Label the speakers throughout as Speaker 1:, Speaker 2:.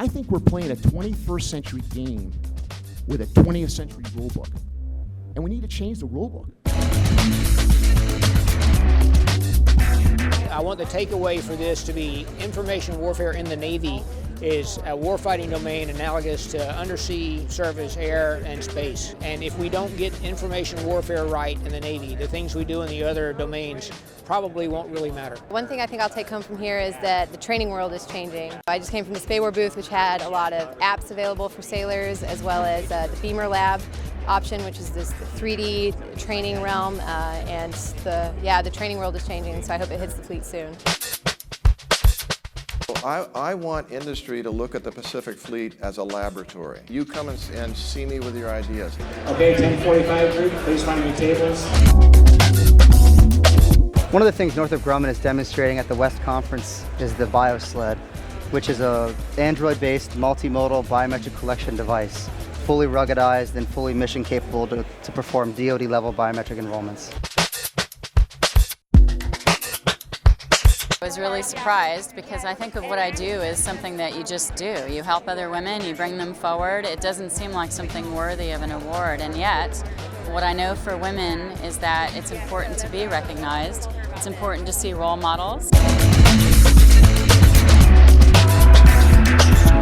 Speaker 1: I think we're playing a 21st century game with a 20th century rulebook. And we need to change the rulebook.
Speaker 2: I want the takeaway for this to be information warfare in the Navy is a warfighting domain analogous to undersea, surface, air, and space. And if we don't get information warfare right in the Navy, the things we do in the other domains probably won't really matter.
Speaker 3: One thing I think I'll take home from here is that the training world is changing. I just came from the SPAWAR booth, which had a lot of apps available for sailors, as well as the Beamer Lab option, which is this 3D training realm, and the training world is changing, so I hope it hits the fleet soon.
Speaker 4: I want industry to look at the Pacific Fleet as a laboratory. You come and see me with your ideas.
Speaker 5: Okay, 10:45 group, please find your tables.
Speaker 6: One of the things Northrop Grumman is demonstrating at the West Conference is the BioSled, which is an Android-based multimodal biometric collection device, fully ruggedized and fully mission capable to perform DoD-level biometric enrollments.
Speaker 7: I was really surprised because I think of what I do as something that you just do. You help other women, you bring them forward. It doesn't seem like something worthy of an award, and yet what I know for women is that it's important to be recognized. It's important to see role models.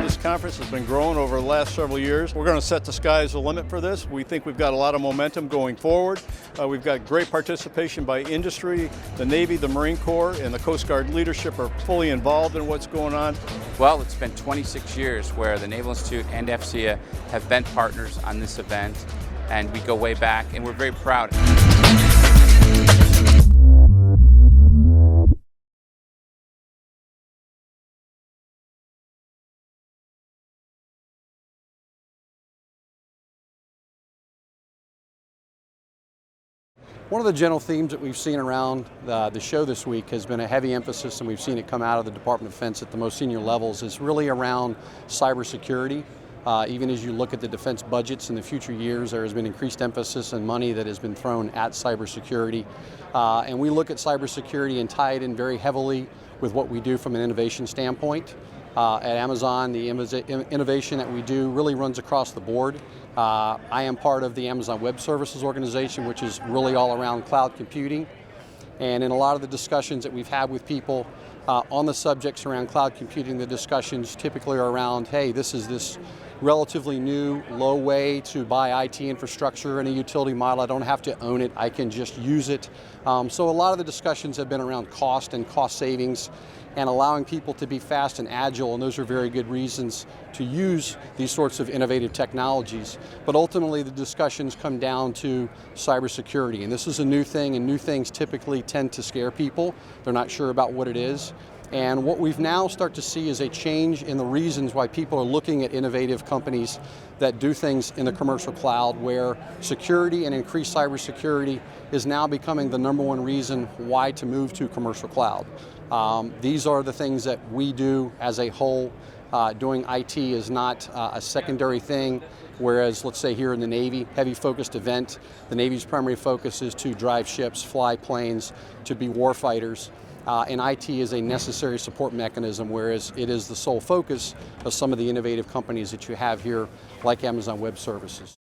Speaker 8: This conference has been growing over the last several years. We're going to set the sky as the limit for this. We think we've got a lot of momentum going forward. We've got great participation by industry. The Navy, the Marine Corps, and the Coast Guard leadership are fully involved in what's going on.
Speaker 9: Well, it's been 26 years where the Naval Institute and FCA have been partners on this event, and we go way back, and we're very proud.
Speaker 10: One of the general themes that we've seen around the show this week has been a heavy emphasis, and we've seen it come out of the Department of Defense at the most senior levels, is really around cybersecurity. Even as you look at the defense budgets in the future years, there has been increased emphasis and money that has been thrown at cybersecurity. And we look at cybersecurity and tie it in very heavily with what we do from an innovation standpoint. At Amazon, the innovation that we do really runs across the board. I am part of the Amazon Web Services organization, which is really all around cloud computing. And in a lot of the discussions that we've had with people on the subjects around cloud computing, the discussions typically are around, hey, this is this relatively new, low way to buy IT infrastructure in a utility model. I don't have to own it, I can just use it. So a lot of the discussions have been around cost and cost savings and allowing people to be fast and agile, and those are very good reasons to use these sorts of innovative technologies. But ultimately the discussions come down to cybersecurity, and this is a new thing, and new things typically tend to scare people. They're not sure about what it is. And what we've now start to see is a change in the reasons why people are looking at innovative companies that do things in the commercial cloud, where security and increased cybersecurity is now becoming the #1 reason why to move to commercial cloud. These are the things that we do as a whole. Doing IT is not a secondary thing, whereas let's say here in the Navy, heavy focused event, the Navy's primary focus is to drive ships, fly planes, to be warfighters. And IT is a necessary support mechanism, whereas it is the sole focus of some of the innovative companies that you have here, like Amazon Web Services.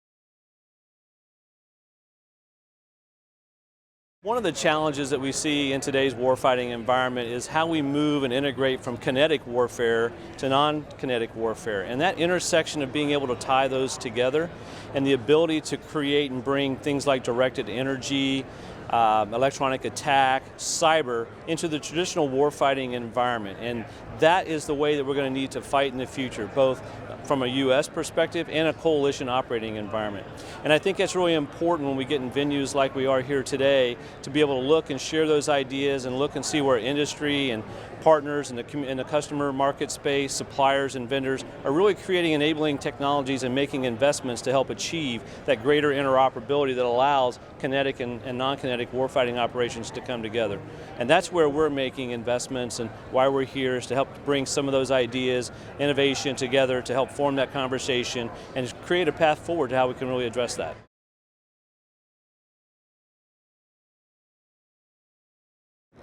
Speaker 11: One of the challenges that we see in today's warfighting environment is how we move and integrate from kinetic warfare to non-kinetic warfare. And that intersection of being able to tie those together and the ability to create and bring things like directed energy, electronic attack, cyber into the traditional warfighting environment. And that is the way that we're going to need to fight in the future, both from a U.S. perspective and a coalition operating environment. And I think it's really important when we get in venues like we are here today to be able to look and share those ideas and look and see where industry and partners in the customer market space, suppliers and vendors are really creating enabling technologies and making investments to help achieve that greater interoperability that allows kinetic and non-kinetic warfighting operations to come together. And that's where we're making investments, and why we're here is to help bring some of those ideas, innovation together to help form that conversation and create a path forward to how we can really address that.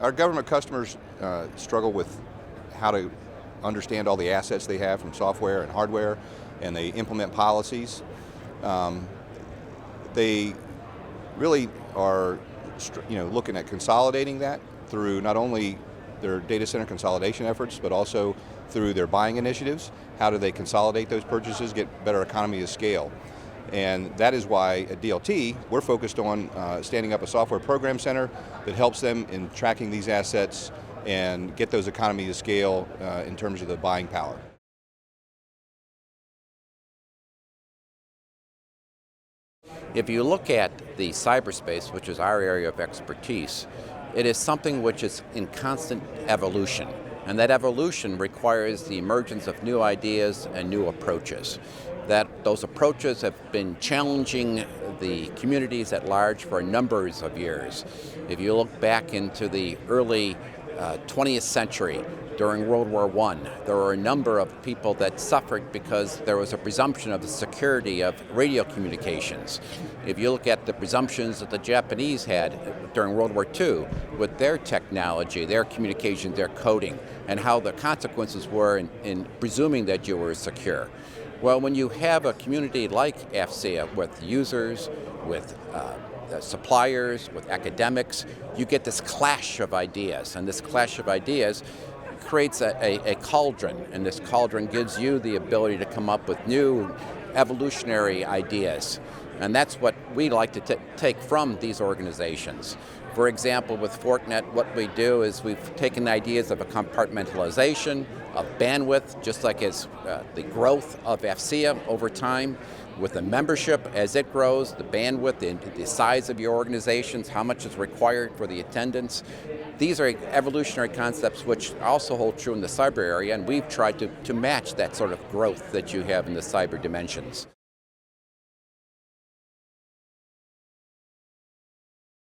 Speaker 4: Our government customers struggle with how to
Speaker 12: understand all the assets they have from software and hardware, and they implement policies. They really are looking at consolidating that through not only their data center consolidation efforts, but also through their buying initiatives. How do they consolidate those purchases, get better economy of scale? And that is why at DLT, we're focused on standing up a software program center that helps them in tracking these assets and get those economies of scale in terms of the buying power.
Speaker 13: If you look at the cyberspace, which is our area of expertise, it is something which is in constant evolution. And that evolution requires the emergence of new ideas and new approaches. Those approaches have been challenging the communities at large for numbers of years. If you look back into the early 20th century, during World War I, there were a number of people that suffered because there was a presumption of the security of radio communications. If you look at the presumptions that the Japanese had during World War II with their technology, their communications, their coding, and how the consequences were in presuming that you were secure. Well, when you have a community like AFCEA with users, with suppliers, with academics, you get this clash of ideas, and this clash of ideas creates a cauldron, and this cauldron gives you the ability to come up with new evolutionary ideas. And that's what we like to take from these organizations. For example, with Fortinet, what we do is we've taken ideas of a compartmentalization, of bandwidth, just like as the growth of AFCEA over time, with the membership as it grows, the bandwidth, the size of your organizations, how much is required for the attendance. These are evolutionary concepts which also hold true in the cyber area, and we've tried to match that sort of growth that you have in the cyber dimensions.